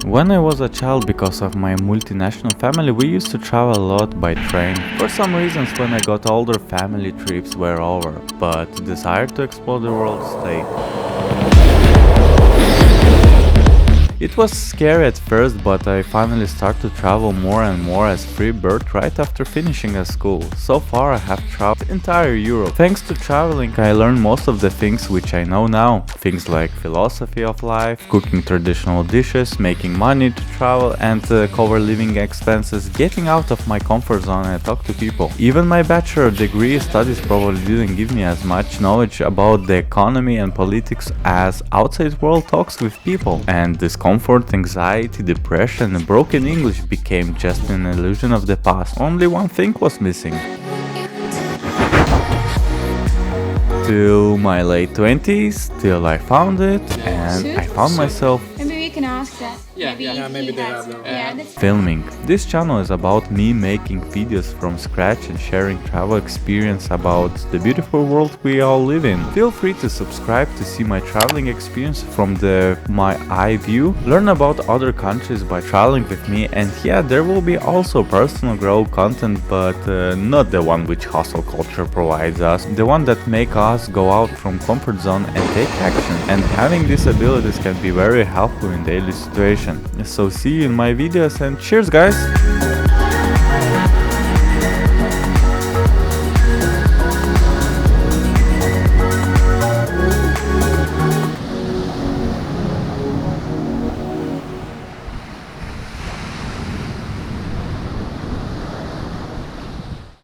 When I was a child, because of my multinational family, we used to travel a lot by train. For some reasons, when I got older, family trips were over, but the desire to explore the world stayed. It was scary at first, but I finally started to travel more and more as free bird right after finishing a school. So far I have traveled entire Europe. Thanks to traveling, I learned most of the things which I know now. Things like philosophy of life, cooking traditional dishes, making money to travel and cover living expenses, getting out of my comfort zone and talk to people. Even my bachelor degree studies probably didn't give me as much knowledge about the economy and politics as outside world talks with people. And discomfort, anxiety, depression and broken English became just an illusion of the past. Only one thing was missing. Till my late 20s, till I found it, and I found myself Maybe we can ask that. Maybe they have them. filming. This channel is about me making videos from scratch and sharing travel experience about the beautiful world we all live in. Feel free to subscribe to see my traveling experience from my eye view, learn about other countries by traveling with me, and yeah, there will be also personal growth content, but not the one which hustle culture provides us, the one that make us go out from comfort zone and take action. And having these abilities can be very helpful in daily situations. So see you in my videos and cheers guys!